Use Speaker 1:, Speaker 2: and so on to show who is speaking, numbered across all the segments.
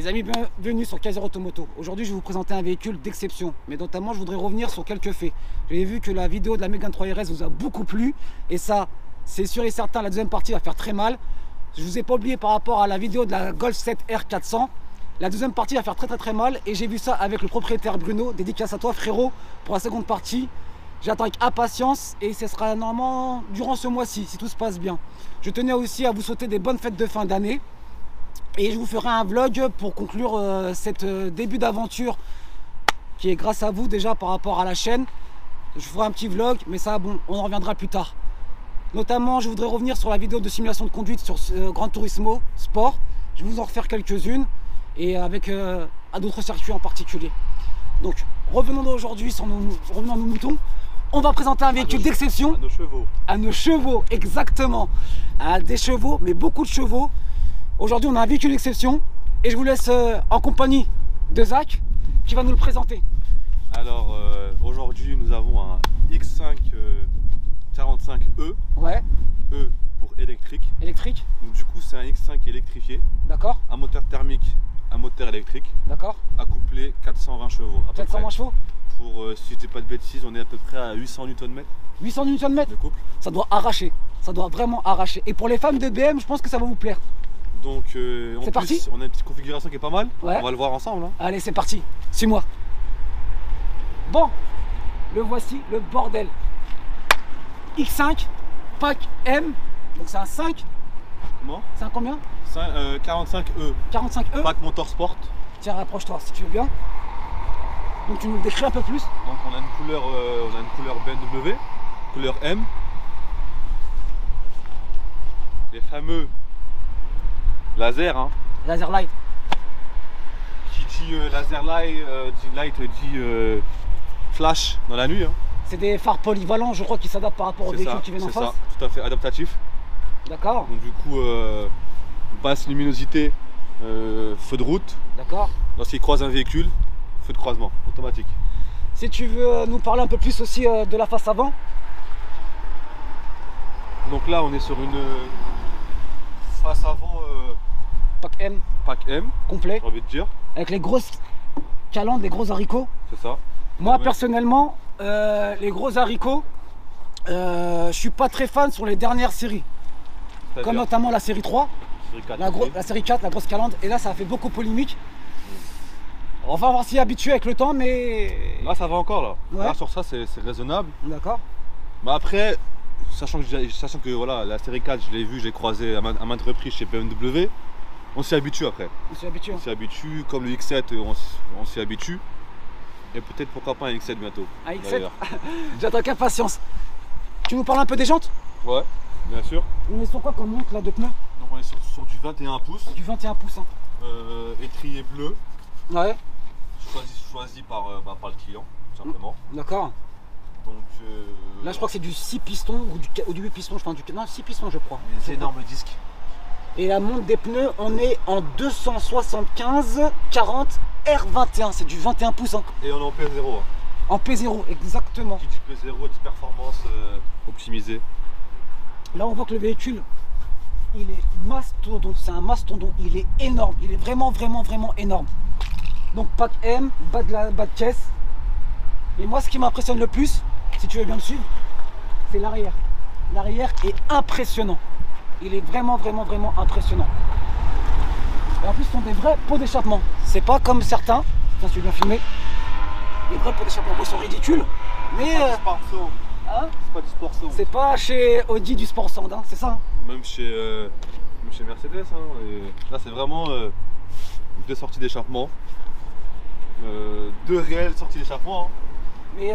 Speaker 1: Les amis, bienvenue sur Kaiser Automoto. Aujourd'hui, je vais vous présenter un véhicule d'exception. Mais notamment, je voudrais revenir sur quelques faits. J'ai vu que la vidéo de la Mégane 3 RS vous a beaucoup plu. Et ça, c'est sûr et certain, la deuxième partie va faire très mal. Je vous ai pas oublié par rapport à la vidéo de la Golf 7 R400. La deuxième partie va faire très mal. Et j'ai vu ça avec le propriétaire Bruno. Dédicace à toi, frérot, pour la seconde partie. J'attends avec impatience et ce sera normalement durant ce mois-ci, si tout se passe bien. Je tenais aussi à vous souhaiter des bonnes fêtes de fin d'année. Et je vous ferai un vlog pour conclure cette début d'aventure qui est grâce à vous déjà par rapport à la chaîne. Je ferai un petit vlog, mais ça, bon, on en reviendra plus tard. Notamment, je voudrais revenir sur la vidéo de simulation de conduite sur Gran Turismo Sport. Je vais vous en refaire quelques-unes et avec à d'autres circuits en particulier. Donc, revenons aujourd'hui sur revenons à nos moutons. On va présenter un véhicule d'exception.
Speaker 2: À nos chevaux. À
Speaker 1: nos chevaux, exactement. À des chevaux, mais beaucoup de chevaux. Aujourd'hui, on a un véhicule d'exception et je vous laisse en compagnie de Zach qui va nous le présenter.
Speaker 2: Alors, aujourd'hui, nous avons un X5 45E.
Speaker 1: Ouais.
Speaker 2: E pour électrique.
Speaker 1: Électrique.
Speaker 2: Donc, du coup, c'est un X5 électrifié.
Speaker 1: D'accord.
Speaker 2: Un moteur thermique, un moteur électrique.
Speaker 1: D'accord.
Speaker 2: Accouplé 420 chevaux.
Speaker 1: 420 chevaux.
Speaker 2: Pour, si je dis pas de bêtises, on est à peu près à 800 Nm.
Speaker 1: 800 Nm
Speaker 2: de couple.
Speaker 1: Ça doit arracher. Ça doit vraiment arracher. Et pour les fans de BM, je pense que ça va vous plaire.
Speaker 2: Donc, en
Speaker 1: parti.
Speaker 2: plus, on a une petite configuration qui est pas mal.
Speaker 1: Ouais.
Speaker 2: On va le voir ensemble. Hein.
Speaker 1: Allez, c'est parti. Suis-moi. Bon, le voici, le bordel. X5, pack M. Donc c'est un 5.
Speaker 2: Comment?
Speaker 1: C'est un combien?
Speaker 2: 45E.
Speaker 1: 45E.
Speaker 2: Pack Motorsport.
Speaker 1: Tiens, rapproche-toi si tu veux bien. Donc tu nous le décris un peu plus.
Speaker 2: Donc on a une couleur BMW, couleur M. Les fameux laser, hein.
Speaker 1: Laser light.
Speaker 2: Qui dit laser light, dit flash dans la nuit. Hein.
Speaker 1: C'est des phares polyvalents, je crois, qui s'adaptent par rapport aux véhicules qui viennent en face.
Speaker 2: C'est ça, tout à fait adaptatif.
Speaker 1: D'accord.
Speaker 2: Donc du coup, basse luminosité, feu de route.
Speaker 1: D'accord.
Speaker 2: Lorsqu'il croise un véhicule, feu de croisement, automatique.
Speaker 1: Si tu veux nous parler un peu plus aussi de la face avant.
Speaker 2: Donc là, on est sur une face avant
Speaker 1: pack M.
Speaker 2: Pack M.
Speaker 1: Complet.
Speaker 2: J'ai envie de dire.
Speaker 1: Avec les grosses calandres, les gros haricots.
Speaker 2: C'est ça.
Speaker 1: Moi, personnellement, les gros haricots, je suis pas très fan sur les dernières séries. Comme notamment la série 3,
Speaker 2: série 4,
Speaker 1: la série 4, la grosse calandre. Et là, ça a fait beaucoup polémique. On va voir s'y habituer avec le temps, mais...
Speaker 2: Là, ça va encore, là.
Speaker 1: Ouais.
Speaker 2: Là, sur ça, c'est raisonnable.
Speaker 1: D'accord.
Speaker 2: Mais après, sachant que voilà, la série 4, je l'ai vu, je l'ai croisé à maintes reprises chez BMW, on s'y habitue après.
Speaker 1: On s'y habitue.
Speaker 2: On s'y habitue, comme le X7, on s'y habitue. Et peut-être pourquoi pas un X7 bientôt.
Speaker 1: Un X7. J'attends avec impatience. Tu nous parles un peu des jantes?
Speaker 2: Ouais, bien sûr.
Speaker 1: On est sur quoi comme montre là de pneus?
Speaker 2: Donc on est sur du 21 pouces.
Speaker 1: Du 21 pouces. Hein.
Speaker 2: Étrier bleu.
Speaker 1: Ouais.
Speaker 2: Choisi par le client, tout simplement.
Speaker 1: D'accord.
Speaker 2: Donc
Speaker 1: là, je crois que c'est du 6 pistons ou du 8 pistons, je pense. Non, 6 pistons, je crois.
Speaker 2: Des énormes disques.
Speaker 1: Et la montre des pneus, on est en 275 40 R21. C'est du 21 pouces. Hein.
Speaker 2: Et on est en P0. Hein.
Speaker 1: En P0, exactement.
Speaker 2: Qui dit P0, dit performance optimisée.
Speaker 1: Là, on voit que le véhicule, il est mastodon. C'est un mastodon. Il est énorme. Il est vraiment énorme. Donc pack M, bas de caisse. Et moi, ce qui m'impressionne le plus, si tu veux bien me suivre, c'est l'arrière. L'arrière est impressionnant. Il est vraiment impressionnant. Et en plus, ce sont des vrais pots d'échappement. C'est pas comme certains. Tiens, si tu veux bien filmer. Les vrais pots d'échappement, ils sont ridicules. Mais
Speaker 2: hein, c'est pas du sport sound.
Speaker 1: C'est pas chez Audi du sport sound, hein, c'est ça. Hein.
Speaker 2: Même chez Mercedes. Hein, et là, c'est vraiment 2 sorties d'échappement. 2 réelles sorties d'échappement. Hein.
Speaker 1: Mais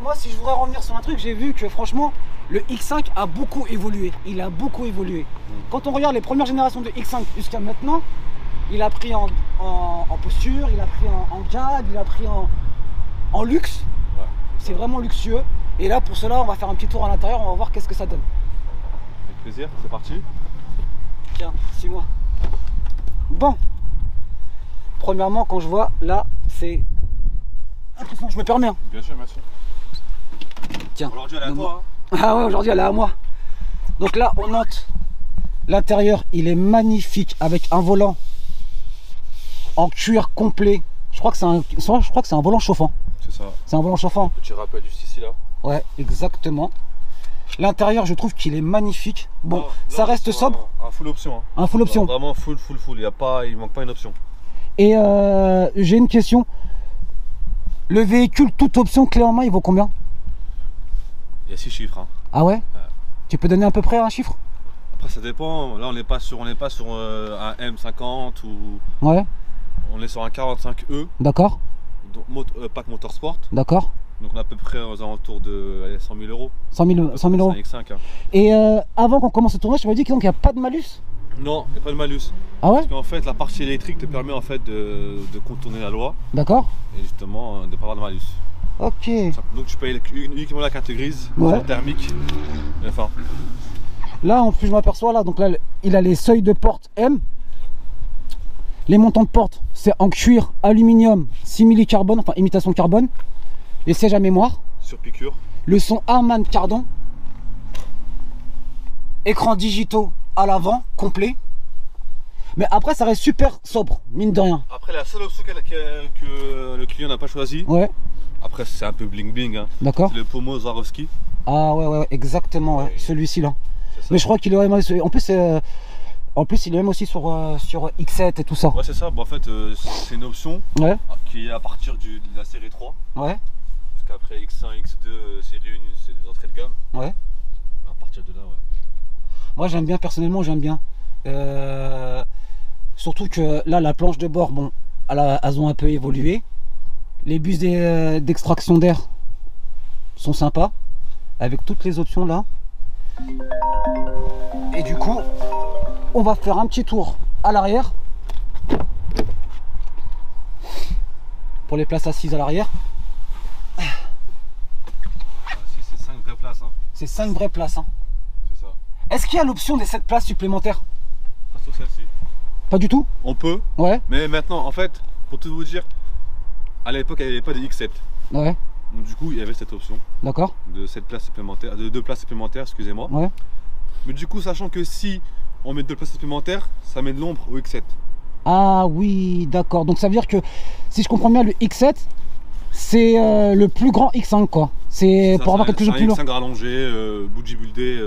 Speaker 1: moi, si je voudrais revenir sur un truc, j'ai vu que franchement, le X5 a beaucoup évolué. Il a beaucoup évolué. Quand on regarde les premières générations de X5 jusqu'à maintenant, il a pris en posture, il a pris en gag, il a pris en luxe. Ouais. C'est vraiment luxueux. Et là, pour cela, on va faire un petit tour à l'intérieur, on va voir qu'est-ce que ça donne.
Speaker 2: Avec plaisir, c'est parti.
Speaker 1: Tiens, suis-moi. Bon. Premièrement, quand je vois là, c'est impressionnant, je me permets. Hein.
Speaker 2: Bien sûr, bien sûr.
Speaker 1: Tiens.
Speaker 2: Aujourd'hui, elle est à toi. Hein.
Speaker 1: Ah ouais, aujourd'hui, elle est à moi. Donc là, on note l'intérieur, il est magnifique avec un volant en cuir complet. Je crois que c'est un volant chauffant.
Speaker 2: C'est ça.
Speaker 1: C'est un volant chauffant.
Speaker 2: Petit rappel juste ici là.
Speaker 1: Ouais, exactement. L'intérieur, je trouve qu'il est magnifique. Bon,
Speaker 2: Là,
Speaker 1: ça reste sobre.
Speaker 2: Un full option. Hein.
Speaker 1: Un full option.
Speaker 2: Vraiment full. Il manque pas une option.
Speaker 1: Et j'ai une question. Le véhicule, toute option clé en main, il vaut combien?
Speaker 2: Il y a 6 chiffres. Hein.
Speaker 1: Ah ouais, Tu peux donner à peu près un chiffre?
Speaker 2: Après ça dépend. Là on n'est pas sur un M50 ou
Speaker 1: Ouais,
Speaker 2: on est sur un 45E.
Speaker 1: d'accord,
Speaker 2: Pack Motorsport.
Speaker 1: d'accord.
Speaker 2: Donc on est à peu près aux alentours de 100 000 euros.
Speaker 1: 100 000 euros.
Speaker 2: C'est un X5. Hein.
Speaker 1: Et avant qu'on commence le tournage, tu m'as dit qu'il n'y a pas de malus?
Speaker 2: Non, il n'y a pas de malus.
Speaker 1: Ah ouais?
Speaker 2: Parce qu'en fait la partie électrique te permet en fait de contourner la loi
Speaker 1: D'accord.
Speaker 2: et justement de ne pas avoir de malus.
Speaker 1: Ok.
Speaker 2: Donc tu payes uniquement la carte grise,
Speaker 1: Ouais.
Speaker 2: thermique. Enfin,
Speaker 1: Là, en plus, je m'aperçois là, donc là, il a les seuils de porte M. Les montants de porte, c'est en cuir, aluminium, simili-carbone, enfin imitation carbone. Les sièges à mémoire.
Speaker 2: sur piqûre.
Speaker 1: Le son Harman Kardon. Écran digitaux à l'avant, complet. Mais après, ça reste super sobre, mine de rien.
Speaker 2: Après la seule option que le client n'a pas choisi,
Speaker 1: Ouais,
Speaker 2: après c'est un peu bling bling, hein.
Speaker 1: d'accord.
Speaker 2: C'est le pommeau Swarovski.
Speaker 1: Ah ouais, exactement, ouais.
Speaker 2: Ouais.
Speaker 1: Celui-ci là.
Speaker 2: C'est ça.
Speaker 1: Mais je crois qu'il est même, en plus, il est même aussi sur X7 et tout ça.
Speaker 2: Ouais c'est ça, bon, en fait c'est une option
Speaker 1: Ouais,
Speaker 2: qui est à partir de la série 3.
Speaker 1: ouais,
Speaker 2: Parce qu'après X1, X2, série 1, c'est des entrées de gamme.
Speaker 1: ouais.
Speaker 2: À partir de là, ouais.
Speaker 1: Moi j'aime bien, personnellement j'aime bien. Surtout que là la planche de bord, bon, elles ont un peu évolué. Les bus d'extraction d'air sont sympas. Avec toutes les options là. Et du coup, on va faire un petit tour à l'arrière. Pour les places assises à l'arrière.
Speaker 2: Ah si, c'est 5 vraies places. Hein.
Speaker 1: C'est 5 vraies places. Hein.
Speaker 2: C'est ça.
Speaker 1: Est-ce qu'il y a l'option des 7 places supplémentaires?
Speaker 2: Pas sur celle-ci.
Speaker 1: Pas du tout?
Speaker 2: On peut,
Speaker 1: Ouais,
Speaker 2: mais maintenant, en fait, pour tout vous dire, à l'époque, il n'y avait pas de X7.
Speaker 1: ouais,
Speaker 2: Donc du coup, il y avait cette option
Speaker 1: d'accord.
Speaker 2: de 7 places supplémentaires, de 2 places supplémentaires, excusez-moi.
Speaker 1: Ouais.
Speaker 2: Mais du coup, sachant que si on met 2 places supplémentaires, ça met de l'ombre au X7.
Speaker 1: Ah oui, d'accord. Donc ça veut dire que, si je comprends bien, le X7, c'est le plus grand X5 quoi. C'est pour avoir quelque chose de plus lourd.
Speaker 2: C'est un X5 rallongé, bougie buildé,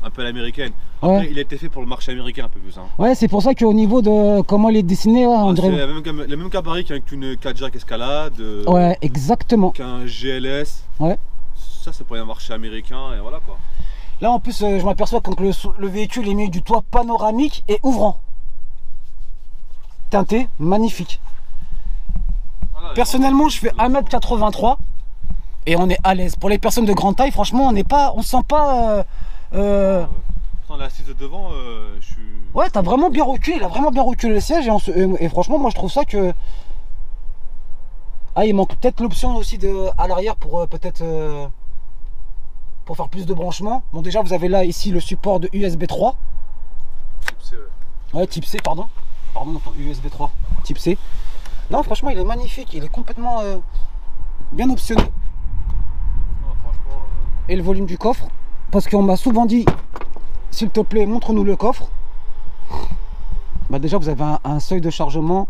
Speaker 2: un peu à l'américaine. Après,
Speaker 1: Ouais.
Speaker 2: il a été fait pour le marché américain un peu plus. Hein.
Speaker 1: Ouais, c'est pour ça qu'au niveau de comment il est dessiné, ouais, on
Speaker 2: C'est
Speaker 1: dirait.
Speaker 2: le même gabarit qu'une Cadillac Escalade,
Speaker 1: Ouais, exactement.
Speaker 2: qu'un GLS.
Speaker 1: Ouais.
Speaker 2: Ça, c'est pour un marché américain et voilà quoi.
Speaker 1: Là en plus, je m'aperçois que le véhicule est mis du toit panoramique et ouvrant. Teinté, magnifique.
Speaker 2: Voilà,
Speaker 1: Personnellement, je fais 1m83 et on est à l'aise. Pour les personnes de grande taille, franchement, on se sent pas.
Speaker 2: Pourtant, l'assise de devant, je suis.
Speaker 1: Ouais, t'as vraiment bien reculé, il a vraiment bien reculé le siège et franchement, moi je trouve ça que. Ah, il manque peut-être l'option aussi à l'arrière pour peut-être. Pour faire plus de branchements. Bon, déjà, vous avez là ici le support de USB 3.
Speaker 2: C'est
Speaker 1: Ouais, type C, pardon. Pardon, USB 3, type C. Non, franchement, il est magnifique, il est complètement bien optionné.
Speaker 2: franchement.
Speaker 1: Et le volume du coffre, parce qu'on m'a souvent dit, s'il te plaît, montre-nous le coffre. Bah déjà, vous avez un seuil de chargement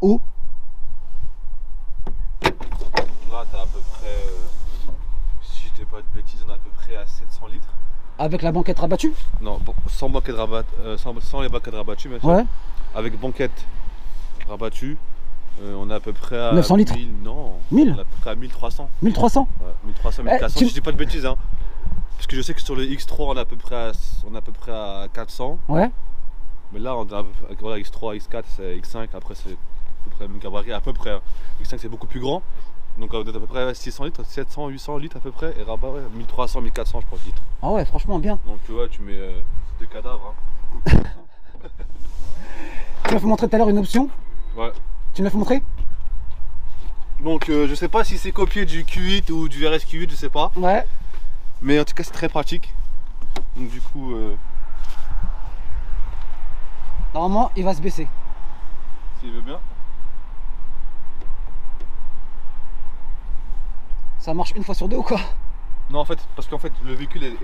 Speaker 1: haut.
Speaker 2: Là, t'as à peu près. Si je dis pas de bêtises, on est à peu près à 700 litres.
Speaker 1: Avec la banquette rabattue.
Speaker 2: Non, bon, sans banquette sans les banquettes rabattues, bien sûr.
Speaker 1: Ouais.
Speaker 2: Avec banquette rabattue, on est à peu près à
Speaker 1: 900 litres.
Speaker 2: 1000, non,
Speaker 1: 1000.
Speaker 2: on est à peu près à 1300.
Speaker 1: 1300.
Speaker 2: Ouais, 1300, 1400,
Speaker 1: tu-
Speaker 2: si je dis pas de bêtises. Hein. Parce que je sais que sur le X3, on est à peu près à 400.
Speaker 1: Ouais.
Speaker 2: Mais là, on a voilà, X3, X4, c'est X5, après c'est à peu près le même gabarit, à peu près. Hein. X5 c'est beaucoup plus grand. Donc on est à peu près à 600 litres, 700, 800 litres à peu près. Et rabat, ouais, 1300, 1400 je crois litres.
Speaker 1: Ah ouais, franchement bien.
Speaker 2: Donc ouais, tu mets deux cadavres. Hein.
Speaker 1: Tu m'as fait montrer tout à l'heure une option.
Speaker 2: Ouais.
Speaker 1: Tu m'as fait montrer.
Speaker 2: Donc je sais pas si c'est copié du Q8 ou du RS Q8, je sais pas.
Speaker 1: Ouais.
Speaker 2: Mais en tout cas c'est très pratique. Donc du coup...
Speaker 1: Normalement, il va se baisser.
Speaker 2: S'il veut bien.
Speaker 1: Ça marche une fois sur deux ou quoi?
Speaker 2: Non en fait, parce qu'en fait le véhicule est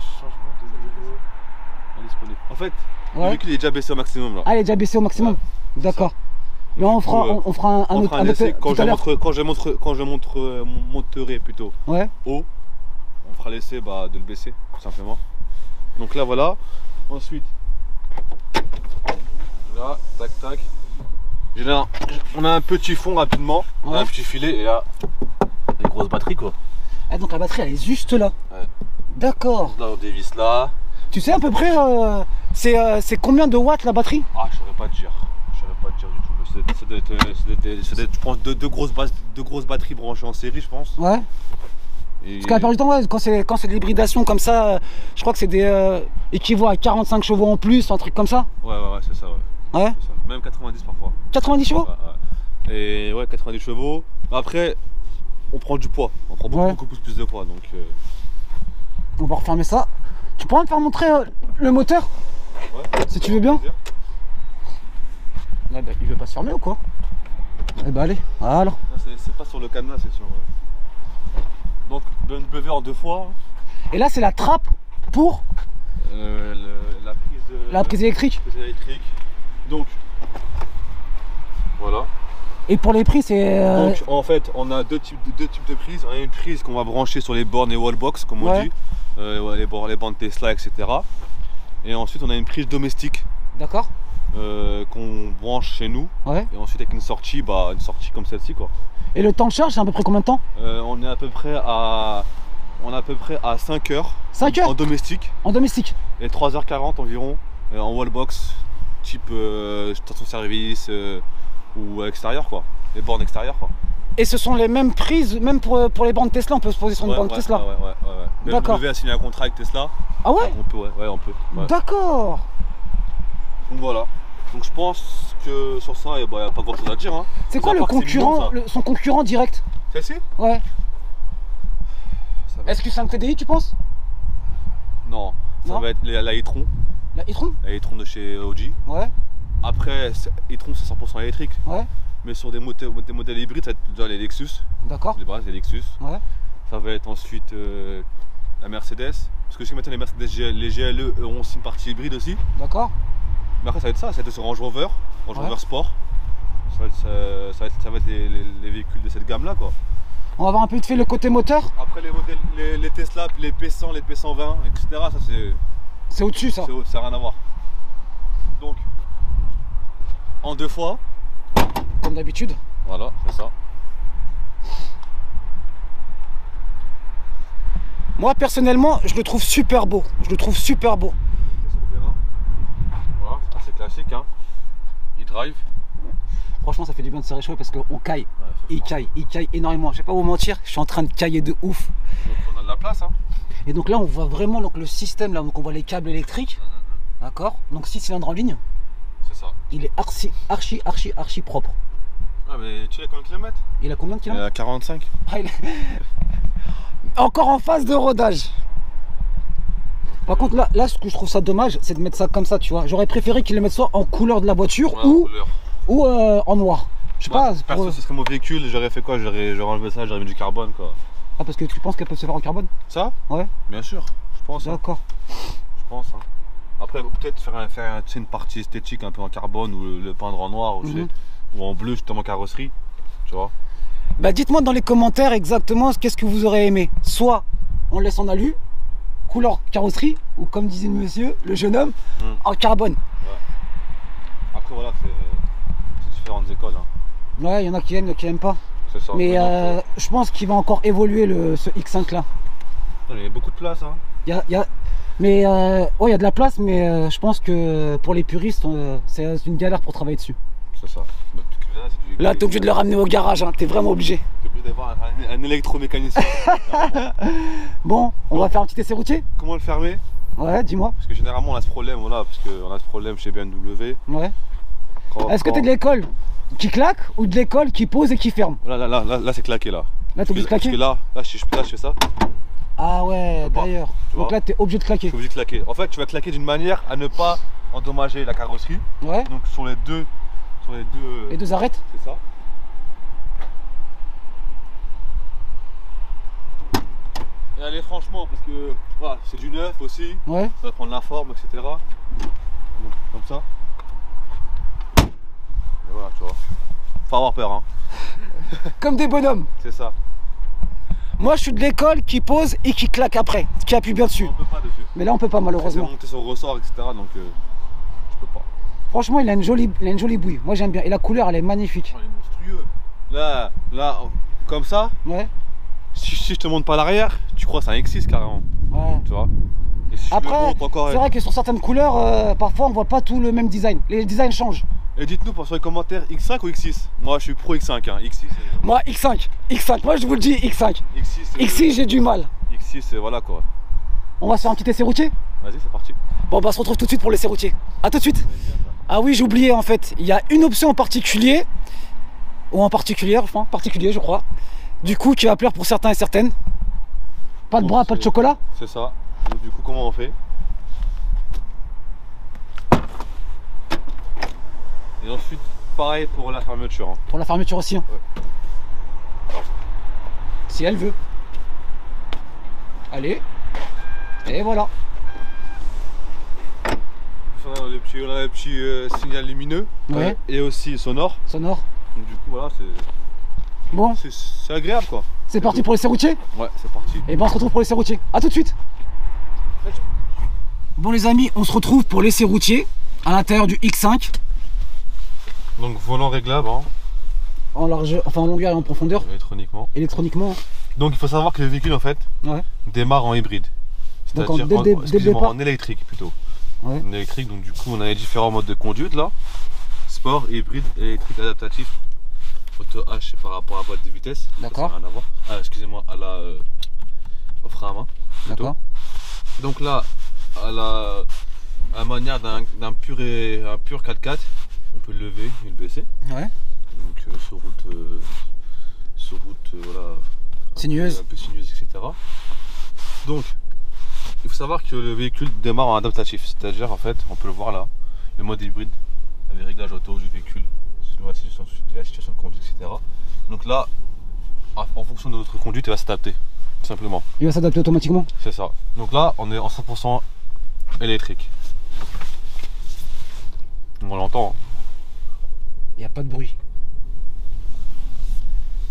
Speaker 2: changement de niveau indisponible. En fait, le
Speaker 1: Ouais.
Speaker 2: véhicule est déjà baissé au maximum là.
Speaker 1: Ah, il est déjà baissé au maximum.
Speaker 2: Ouais,
Speaker 1: D'accord. Mais on fera,
Speaker 2: coup,
Speaker 1: on fera un autre
Speaker 2: essai
Speaker 1: tout à l'heure.
Speaker 2: quand je monterai plutôt
Speaker 1: Ouais.
Speaker 2: haut, on fera l'essai de le baisser, tout simplement. Donc là, voilà. Ensuite, là, tac, tac. Là, on a un petit fond rapidement, on a un petit filet et là, une grosse batterie quoi.
Speaker 1: Ah, donc la batterie elle est juste là.
Speaker 2: Ouais.
Speaker 1: D'accord.
Speaker 2: Là, on dévisse là.
Speaker 1: Tu sais à peu près, c'est combien de watts la batterie?
Speaker 2: Ah, je saurais pas te dire. Je saurais pas te dire du tout. Mais ça doit être, je pense, deux grosses batteries branchées en série, je pense.
Speaker 1: Ouais.
Speaker 2: Et...
Speaker 1: Parce qu'à la plupart du temps, ouais, quand c'est de l'hybridation comme ça, je crois que c'est des équivaut à 45 chevaux en plus, un truc comme ça.
Speaker 2: Ouais, c'est ça, ouais.
Speaker 1: Ouais.
Speaker 2: C'est ça. Même 90 parfois.
Speaker 1: 90 chevaux?
Speaker 2: Ouais. Et ouais, 90 chevaux. Après, on prend du poids. On prend beaucoup plus de poids. Donc,
Speaker 1: on va refermer ça. Tu pourras me faire montrer le moteur?
Speaker 2: Ouais.
Speaker 1: Si tu veux bien. Ah bah, il veut pas se fermer ou quoi? Eh bah allez, alors.
Speaker 2: C'est pas sur le cadenas, c'est sur... Donc, BMW en 2 fois.
Speaker 1: Et là, c'est la trappe pour
Speaker 2: la prise
Speaker 1: électrique.
Speaker 2: Donc, voilà.
Speaker 1: Et pour les prix, c'est...
Speaker 2: Donc, en fait, on a deux types de prises. On a une prise qu'on va brancher sur les bornes et wallbox, comme on dit. Les bornes Tesla, etc. Et ensuite, on a une prise domestique.
Speaker 1: D'accord.
Speaker 2: Qu'on branche chez nous.
Speaker 1: Ouais.
Speaker 2: Et ensuite, avec une sortie comme celle-ci, quoi.
Speaker 1: Et le temps de charge, c'est à peu près combien de temps?
Speaker 2: On est à peu près à 5 heures.
Speaker 1: 5 heures
Speaker 2: en domestique.
Speaker 1: En domestique.
Speaker 2: Et 3h40 environ en wallbox, type station-service ou extérieur, quoi. Les bornes extérieures, quoi.
Speaker 1: Et ce sont les mêmes prises, même pour les bornes Tesla, on peut se poser sur une borne Tesla.
Speaker 2: Ouais.
Speaker 1: D'accord.
Speaker 2: BMW a signé un contrat avec Tesla.
Speaker 1: Ah ouais?
Speaker 2: On peut, on peut. Ouais.
Speaker 1: D'accord.
Speaker 2: Donc voilà. Donc je pense que sur ça, il n'y a pas grand chose à dire. Hein.
Speaker 1: C'est quoi le concurrent, son concurrent direct?
Speaker 2: Celle-ci?
Speaker 1: Ouais. SQ5 TDI, tu penses?
Speaker 2: Non, ça va être la e-tron.
Speaker 1: La e-tron?
Speaker 2: La e-tron de chez Audi.
Speaker 1: Ouais.
Speaker 2: Après, e-tron c'est 100% électrique.
Speaker 1: Ouais.
Speaker 2: Mais sur des modèles hybrides, ça va être déjà les Lexus.
Speaker 1: D'accord.
Speaker 2: Les bases, les Lexus.
Speaker 1: Ouais.
Speaker 2: Ça va être ensuite la Mercedes. Parce que je sais que maintenant les Mercedes, les GLE ont aussi une partie hybride aussi.
Speaker 1: D'accord.
Speaker 2: Mais après, ça va être ça, ça va être sur Range Rover Sport. Ça va être les véhicules de cette gamme là, quoi.
Speaker 1: On va voir un peu vite fait le côté moteur.
Speaker 2: Après les modèles, les Tesla, les P100, les P120, etc. Ça
Speaker 1: c'est au-dessus ça.
Speaker 2: Ça n'a rien à voir. Donc, en 2 fois.
Speaker 1: Comme d'habitude.
Speaker 2: Voilà, c'est ça.
Speaker 1: Moi personnellement, je le trouve super beau. Je le trouve super beau.
Speaker 2: Voilà, c'est classique, hein. E-drive.
Speaker 1: Franchement, ça fait du bien de se réchauffer parce qu'on caille. Il caille énormément. Je vais pas vous mentir, je suis en train de cailler de ouf.
Speaker 2: Donc on a de la place, hein.
Speaker 1: Et donc là, on voit vraiment donc, le système, là, donc on voit les câbles électriques. D'accord. Donc 6 cylindres en ligne.
Speaker 2: C'est ça.
Speaker 1: Il est archi propre.
Speaker 2: Ah, mais tu sais combien de kilomètres?
Speaker 1: Il a combien de kilomètres?
Speaker 2: 45.
Speaker 1: Encore en phase de rodage. Par contre, là, ce que je trouve ça dommage, c'est de mettre ça comme ça, tu vois. J'aurais préféré qu'il le mette soit en couleur de la voiture ou en noir. Je sais pas.
Speaker 2: Perso, ce serait mon véhicule, j'aurais fait quoi? J'aurais enlevé ça, j'aurais mis du carbone, quoi.
Speaker 1: Ah, parce que tu penses qu'elle peut se faire en carbone?
Speaker 2: Ça?
Speaker 1: Ouais.
Speaker 2: Bien sûr, je pense.
Speaker 1: D'accord.
Speaker 2: Hein. Je pense. Hein. Après, peut-être faire une partie esthétique un peu en carbone ou le peindre en noir ou en bleu, justement, carrosserie. Tu vois?
Speaker 1: Bah, dites-moi dans les commentaires exactement qu'est-ce que vous aurez aimé. Soit on le laisse en alu, couleur carrosserie, ou comme disait le monsieur, le jeune homme, en carbone.
Speaker 2: Ouais. Après, voilà, c'est différentes écoles. Hein.
Speaker 1: Ouais, il y en a qui aiment, il y en a qui n'aiment pas.
Speaker 2: C'est ça.
Speaker 1: Mais je pense qu'il va encore évoluer ce X5 là.
Speaker 2: Il y a beaucoup de place. Hein.
Speaker 1: Il y a de la place, mais je pense que pour les puristes, c'est une galère pour travailler dessus.
Speaker 2: C'est ça.
Speaker 1: Là, t'es obligé de le ramener au garage, hein. T'es vraiment obligé.
Speaker 2: T'es obligé d'avoir un électromécanicien.
Speaker 1: Bon, on va faire un petit essai routier.
Speaker 2: Comment le fermer?
Speaker 1: Ouais, dis-moi.
Speaker 2: Parce que généralement on a ce problème, voilà, parce qu'on a ce problème chez BMW.
Speaker 1: Ouais. Est-ce que t'es de l'école qui claque ou de l'école qui pose et qui ferme?
Speaker 2: Là c'est claqué là.
Speaker 1: Là t'es obligé de claquer?
Speaker 2: Parce que là, je fais ça.
Speaker 1: Ah ouais, d'ailleurs. Donc là t'es obligé de claquer.
Speaker 2: Je suis obligé de claquer. En fait, tu vas claquer d'une manière à ne pas endommager la carrosserie.
Speaker 1: Ouais.
Speaker 2: Donc sur les deux.
Speaker 1: Les deux arêtes.
Speaker 2: C'est ça. Et allez franchement, parce que voilà, c'est du neuf aussi.
Speaker 1: Ouais.
Speaker 2: Ça va prendre la forme, etc. Donc, comme ça. Et voilà, tu vois. Faut avoir peur, hein.
Speaker 1: Comme des bonhommes.
Speaker 2: C'est ça.
Speaker 1: Moi, je suis de l'école qui pose et qui claque après, qui appuie bien dessus.
Speaker 2: On peut pas dessus.
Speaker 1: Mais là, on peut pas, malheureusement.
Speaker 2: C'est monter sur le ressort, etc. Donc, je peux pas.
Speaker 1: Franchement, il a une jolie bouille. Moi, j'aime bien. Et la couleur, elle est magnifique.
Speaker 2: Oh, il est monstrueux. Là, comme ça,
Speaker 1: Ouais.
Speaker 2: si je te montre pas l'arrière, tu crois que c'est un X6 carrément.
Speaker 1: Ouais.
Speaker 2: Tu vois. Et si je te le
Speaker 1: Après,
Speaker 2: montre encore,
Speaker 1: c'est vrai que sur certaines couleurs, parfois, on voit pas tout le même design. Les designs changent.
Speaker 2: Et dites-nous sur les commentaires X5 ou X6. Moi, je suis pro X5. Hein. X6.
Speaker 1: Moi, X5. Moi, je vous le dis, X5. X6, j'ai du mal.
Speaker 2: X6, voilà quoi.
Speaker 1: On va se faire un petit essai routier.
Speaker 2: Vas-y, c'est parti.
Speaker 1: Bon, bah, on se retrouve tout de suite pour l'essai routier. A tout de suite. Ah oui, j'ai oublié en fait. Il y a une option en particulier, ou en particulière, je crois. Du coup, qui va plaire pour certains et certaines. Pas de bras, pas de chocolat.
Speaker 2: C'est ça. Donc, du coup, comment on fait? Et ensuite, pareil pour la fermeture. Hein.
Speaker 1: Pour la fermeture aussi. Hein.
Speaker 2: Ouais.
Speaker 1: Si elle veut. Allez. Et voilà.
Speaker 2: On a le petit signal lumineux.
Speaker 1: Ouais.
Speaker 2: Et aussi sonore.
Speaker 1: Sonore.
Speaker 2: Donc, du coup, voilà,
Speaker 1: Bon.
Speaker 2: c'est agréable quoi.
Speaker 1: C'est parti pour l'essai routier.
Speaker 2: Ouais, c'est parti.
Speaker 1: Et ben on se retrouve pour l'essai routier. A tout de suite. Bon les amis, on se retrouve pour l'essai routier à l'intérieur du X5.
Speaker 2: Donc volant réglable hein.
Speaker 1: En largeur, enfin en longueur et en profondeur.
Speaker 2: Électroniquement. Donc il faut savoir que le véhicule en fait démarre en hybride. C'est-à-dire en électrique plutôt.
Speaker 1: Ouais.
Speaker 2: En électrique, donc du coup on a les différents modes de conduite là. Sport, hybride, électrique, adaptatif. Auto H par rapport à la boîte de vitesse.
Speaker 1: D'accord.
Speaker 2: Ça n'a rien à voir. Ah, excusez-moi, au frein à main.
Speaker 1: D'accord.
Speaker 2: Donc là, à la manière d'un pur 4x4, on peut le lever et le baisser.
Speaker 1: Ouais.
Speaker 2: Donc sur route voilà,
Speaker 1: sinueuse.
Speaker 2: Un peu sinueuse, etc. Donc, il faut savoir que le véhicule démarre en adaptatif, c'est-à-dire en fait, on peut le voir là, le mode hybride avec réglage auto du véhicule, selon la situation de conduite, etc. Donc là, en fonction de notre conduite, il va s'adapter, tout simplement.
Speaker 1: Il va s'adapter automatiquement.
Speaker 2: C'est ça. Donc là, on est en 100% électrique. On l'entend.
Speaker 1: Il n'y a pas de bruit.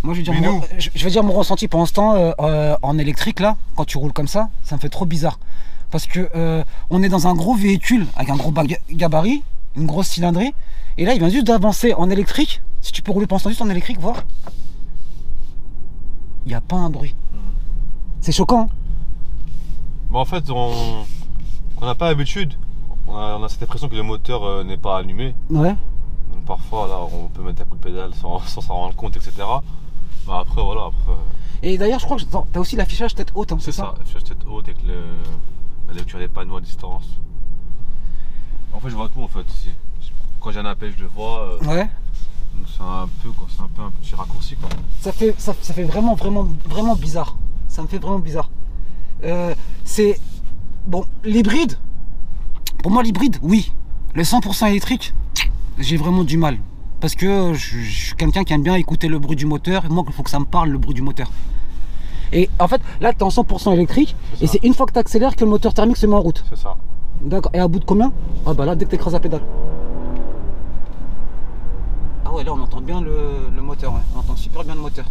Speaker 1: Moi je vais dire mon ressenti pour l'instant en électrique là, quand tu roules comme ça me fait trop bizarre. Parce que on est dans un gros véhicule avec un gros gabarit, une grosse cylindrée, et là il vient juste d'avancer en électrique. Si tu peux rouler pour l'instant juste en électrique, voir. Il n'y a pas un bruit. C'est choquant. Hein.
Speaker 2: Bon, en fait, on n'a pas l'habitude. On a cette impression que le moteur n'est pas allumé.
Speaker 1: Ouais.
Speaker 2: Donc parfois là on peut mettre un coup de pédale sans s'en rendre compte, etc. Bah après voilà, après.
Speaker 1: Et d'ailleurs je crois que tu as aussi l'affichage tête haute, hein,
Speaker 2: c'est ça. L'affichage tête haute avec la lecture des panneaux à distance. En fait je vois tout en fait ici. Quand j'ai un appel je le vois.
Speaker 1: Ouais.
Speaker 2: Donc c'est un peu un petit raccourci quoi.
Speaker 1: Ça fait vraiment bizarre. Ça me fait vraiment bizarre. C'est bon, l'hybride. Pour moi l'hybride, oui. Le 100% électrique, j'ai vraiment du mal. Parce que je suis quelqu'un qui aime bien écouter le bruit du moteur. Et moi, il faut que ça me parle, le bruit du moteur. Et en fait, là, tu es en 100% électrique. Et c'est une fois que tu accélères que le moteur thermique se met en route.
Speaker 2: C'est ça.
Speaker 1: D'accord. Et à bout de combien? Ah bah là, dès que tu écrases la pédale. Ah ouais, là, on entend bien le moteur. Ouais. On entend super bien le moteur.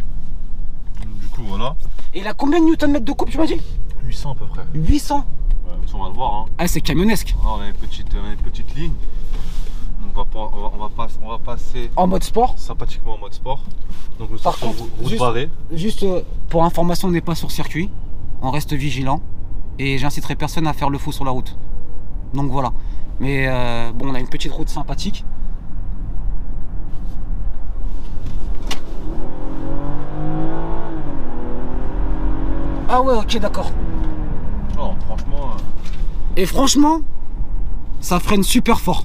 Speaker 2: Du coup, voilà.
Speaker 1: Et il a combien de Nm de coupe, tu m'as dit?
Speaker 2: 800 à peu près.
Speaker 1: 800.
Speaker 2: Ouais, on va le voir. Hein.
Speaker 1: Ah, c'est camionnesque.
Speaker 2: Ah, on a une petite ligne. On va passer
Speaker 1: en mode sport.
Speaker 2: Sympathiquement en mode sport. Donc nous sommes sur route barrée.
Speaker 1: Juste pour information, on n'est pas sur circuit. On reste vigilant. Et j'inciterai personne à faire le fou sur la route. Donc voilà. Mais bon, on a une petite route sympathique. Ah ouais, ok, d'accord.
Speaker 2: Oh, franchement.
Speaker 1: Et franchement, ça freine super fort.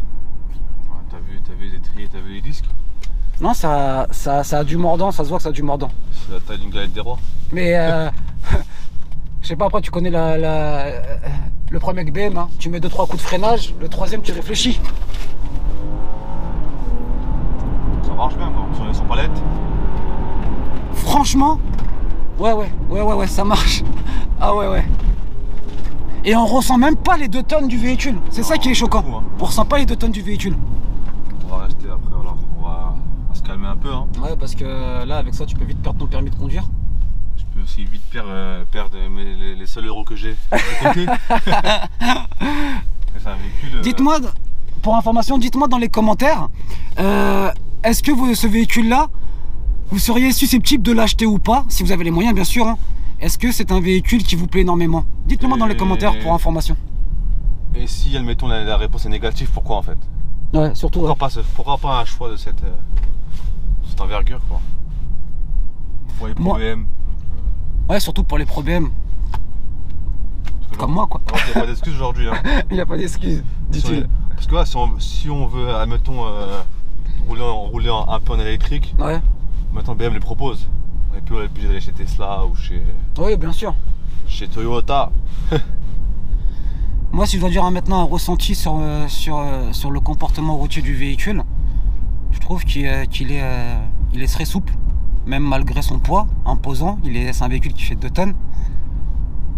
Speaker 2: T'as vu les étriers, t'as vu les disques?
Speaker 1: Non, ça a du mordant, ça se voit que ça a du mordant.
Speaker 2: C'est la taille d'une galette des rois.
Speaker 1: Mais je sais pas, après tu connais le premier avec BM, hein. Tu mets 2-3 coups de freinage, le troisième tu réfléchis.
Speaker 2: Ça marche bien quoi, sur palette.
Speaker 1: Franchement, ouais, ça marche. Ah ouais. Et on ressent même pas les 2 tonnes du véhicule. C'est ça qui est choquant.
Speaker 2: Fou, hein.
Speaker 1: On ressent pas les 2 tonnes du véhicule.
Speaker 2: On va rester après, voilà, on va se se calmer un peu. Hein.
Speaker 1: Ouais, parce que là, avec ça, tu peux vite perdre ton permis de conduire.
Speaker 2: Je peux aussi vite perdre les seuls euros que j'ai de côté. C'est un véhicule.
Speaker 1: Dites-moi, pour information, dites-moi dans les commentaires, est-ce que ce véhicule-là, vous seriez susceptible de l'acheter ou pas, si vous avez les moyens, bien sûr. Hein. Est-ce que c'est un véhicule qui vous plaît énormément? Dites-le moi dans les commentaires pour information.
Speaker 2: Et si, admettons, la réponse est négative, pourquoi en fait?
Speaker 1: Ouais, surtout.
Speaker 2: Pourquoi pas un choix de cette envergure, quoi? Pour les problèmes.
Speaker 1: Ouais, surtout pour les problèmes. Comme moi, quoi.
Speaker 2: Il n'y a pas d'excuse aujourd'hui. Hein.
Speaker 1: Il n'y a pas d'excuse, dit-il.
Speaker 2: Parce que là, si on veut, admettons, rouler un peu en électrique,
Speaker 1: ouais.
Speaker 2: Maintenant BM les propose. On n'est plus obligé d'aller chez Tesla ou chez.
Speaker 1: Oui, bien sûr.
Speaker 2: Chez Toyota.
Speaker 1: Moi, si je dois dire maintenant un ressenti sur le comportement routier du véhicule, je trouve qu'il est très souple, même malgré son poids imposant. C'est un véhicule qui fait 2 tonnes.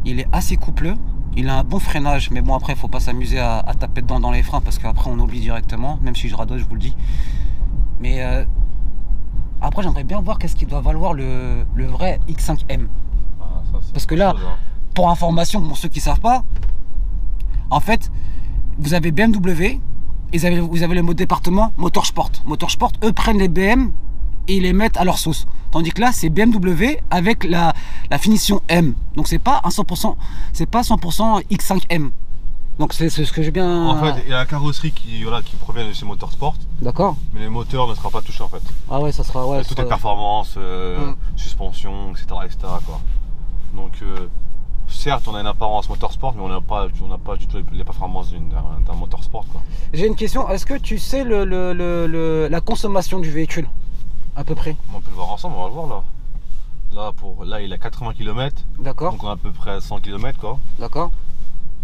Speaker 1: Il est assez coupleux. Il a un bon freinage, mais bon, après, il ne faut pas s'amuser à taper dedans dans les freins parce qu'après, on oublie directement, même si je radote, je vous le dis. Mais après, j'aimerais bien voir qu'est-ce qu'il doit valoir le vrai X5M.
Speaker 2: Ah, ça,
Speaker 1: parce que là,
Speaker 2: chose, hein.
Speaker 1: Pour information, pour ceux qui ne savent pas, en fait, vous avez BMW et vous avez le mode département Motorsport. Motorsport, eux prennent les BM et ils les mettent à leur sauce. Tandis que là, c'est BMW avec la finition M. Donc c'est pas 100%, c'est pas 100% X5M. Donc c'est ce que j'ai bien.
Speaker 2: En fait, il y a la carrosserie qui provient de chez Motorsport.
Speaker 1: D'accord.
Speaker 2: Mais les moteurs ne seront pas touchés en fait.
Speaker 1: Ah ouais, ça sera. Ouais,
Speaker 2: toutes les performances, suspension, etc., quoi. Donc certes, on a une apparence Motorsport, mais on n'a pas du tout les performances d'un Motorsport, quoi.
Speaker 1: J'ai une question. Est-ce que tu sais la consommation du véhicule à peu près?
Speaker 2: On peut le voir ensemble, on va le voir là. Là, il a 80 km. D'accord. Donc on a à peu près 100 km, quoi.
Speaker 1: D'accord.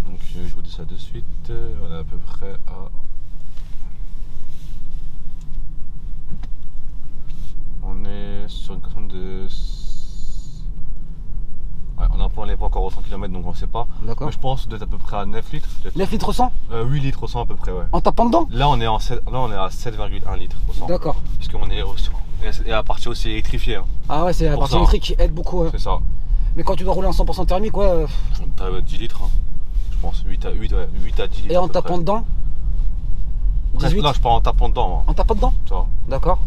Speaker 2: Donc je vous dis ça de suite. On est à peu près à. On est sur une consommation de. Ouais, on n'est pas encore aux 100 km, donc on ne sait pas. D'accord. Mais je pense d'être à peu près à 9 litres.
Speaker 1: 9 litres au 100
Speaker 2: 8 litres au 100 à peu près, ouais.
Speaker 1: En tapant dedans?
Speaker 2: Là on est à 7,1 litres au 100.
Speaker 1: D'accord.
Speaker 2: Puisqu'on est et à la partie aussi électrifiée. Hein.
Speaker 1: Ah ouais, c'est la partie électrique qui aide beaucoup. Hein.
Speaker 2: C'est ça.
Speaker 1: Mais quand tu dois rouler en 100% thermique, ouais.
Speaker 2: T'as 10 litres. Hein. Je pense 8 à 10 litres.
Speaker 1: Et en tapant dedans
Speaker 2: 18. Là je parle en tapant dedans. Moi.
Speaker 1: En tapant dedans?
Speaker 2: Ça.
Speaker 1: D'accord.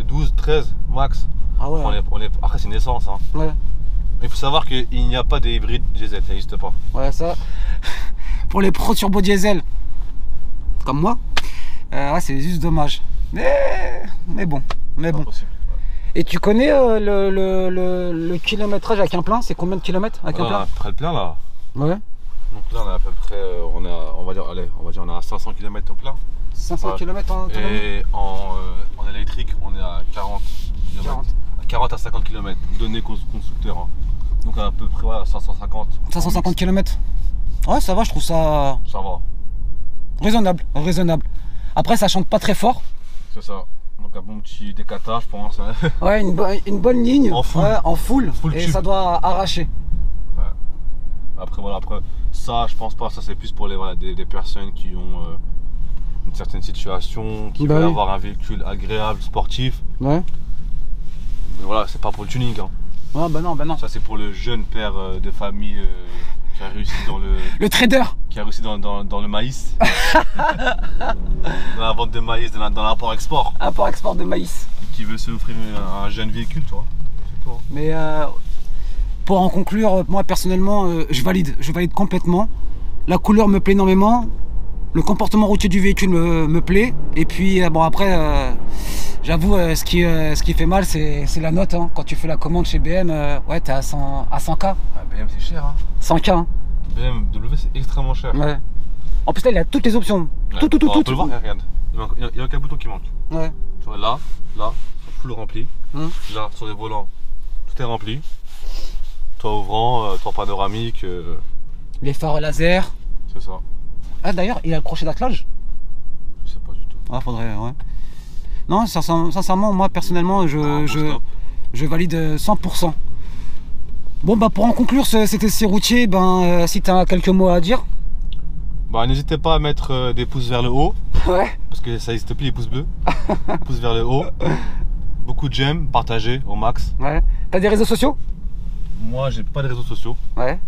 Speaker 2: 12, 13 max.
Speaker 1: Ah ouais.
Speaker 2: Après c'est une essence. Hein.
Speaker 1: Ouais.
Speaker 2: Il faut savoir qu'il n'y a pas des hybrides diesel, ça n'existe pas.
Speaker 1: Ouais, ça. Pour les pros turbo diesel, comme moi, ouais, c'est juste dommage. Mais bon.
Speaker 2: Impossible.
Speaker 1: Et tu connais le kilométrage avec un plein? C'est combien de kilomètres avec un plein?
Speaker 2: Après le plein là.
Speaker 1: Ouais.
Speaker 2: Donc là on est à peu près, on va dire on est à 500 km au plein.
Speaker 1: 500 km en autonomie.
Speaker 2: Et en électrique on est à 40 km. 40 à 50 km, données constructeurs. Hein. Donc à peu près 550.
Speaker 1: 550 km. Ouais, ça va, je trouve ça.
Speaker 2: Ça va.
Speaker 1: Raisonnable. Après, ça chante pas très fort.
Speaker 2: C'est ça. Donc un bon petit décata, je pense.
Speaker 1: Ouais, une bonne ligne. En full. Ouais, en full et tube. Ça doit arracher.
Speaker 2: Ouais. Après, ça, je pense pas. Ça, c'est plus pour des personnes qui ont une certaine situation, qui veulent avoir un véhicule agréable, sportif. Ouais. Mais voilà, c'est pas pour le tuning. Hein.
Speaker 1: Ah bah non.
Speaker 2: Ça c'est pour le jeune père de famille qui a réussi dans le.
Speaker 1: Le trader.
Speaker 2: Qui a réussi dans le maïs. Dans la vente de maïs, dans l'import-export.
Speaker 1: Import-export de maïs.
Speaker 2: Et qui veut s'offrir un jeune véhicule, tu vois. C'est tout. Hein.
Speaker 1: Mais pour en conclure, moi personnellement, je valide complètement. La couleur me plaît énormément. Le comportement routier du véhicule me plaît. Et puis bon après. J'avoue, ce qui fait mal, c'est la note. Hein. Quand tu fais la commande chez BM, ouais, t'es à 100K.
Speaker 2: Ah, BM, c'est cher. Hein.
Speaker 1: 100K. Hein.
Speaker 2: BMW, c'est extrêmement cher.
Speaker 1: Ouais. En plus, là, il a toutes les options.
Speaker 2: Ouais. On peut le voir, regarde. Il n'y a aucun bouton qui manque.
Speaker 1: Ouais.
Speaker 2: Tu vois, là, full rempli. Là, sur les volants, tout est rempli. Toit ouvrant, toit panoramique.
Speaker 1: Les phares laser.
Speaker 2: C'est ça.
Speaker 1: Ah, d'ailleurs, il a le crochet d'attelage?
Speaker 2: Je sais pas du tout.
Speaker 1: Ah, faudrait, ouais. Non, sincèrement, moi personnellement, je valide 100%. Bon, bah pour en conclure cet essai routier, si tu as quelques mots à dire.
Speaker 2: Bah n'hésitez pas à mettre des pouces vers le haut.
Speaker 1: Ouais.
Speaker 2: Parce que ça n'existe plus les pouces bleus. Pouces vers le haut. beaucoup de j'aime, partagez au max.
Speaker 1: Ouais. T'as des réseaux sociaux?
Speaker 2: Moi, j'ai pas de réseaux sociaux.
Speaker 1: Ouais.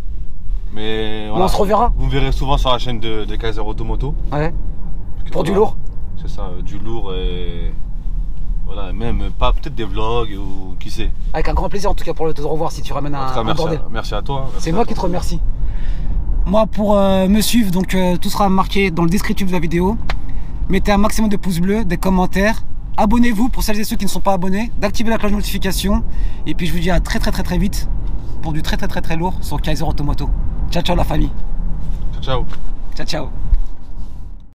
Speaker 2: Mais
Speaker 1: On se reverra.
Speaker 2: Vous me verrez souvent sur la chaîne de Kaiser Automoto.
Speaker 1: Ouais. Pour du
Speaker 2: voilà,
Speaker 1: lourd.
Speaker 2: C'est ça, du lourd et voilà, même pas peut-être des vlogs ou qui sait.
Speaker 1: Avec un grand plaisir en tout cas pour te revoir si tu ramènes un bordel.
Speaker 2: Merci à toi.
Speaker 1: C'est moi qui te remercie. Moi pour me suivre, donc tout sera marqué dans le descriptif de la vidéo. Mettez un maximum de pouces bleus, des commentaires. Abonnez-vous pour celles et ceux qui ne sont pas abonnés, d'activer la cloche de notification. Et puis je vous dis à très vite pour du très lourd sur Kaiser Automoto. Ciao ciao la famille.
Speaker 2: Ciao.
Speaker 1: Ciao ciao.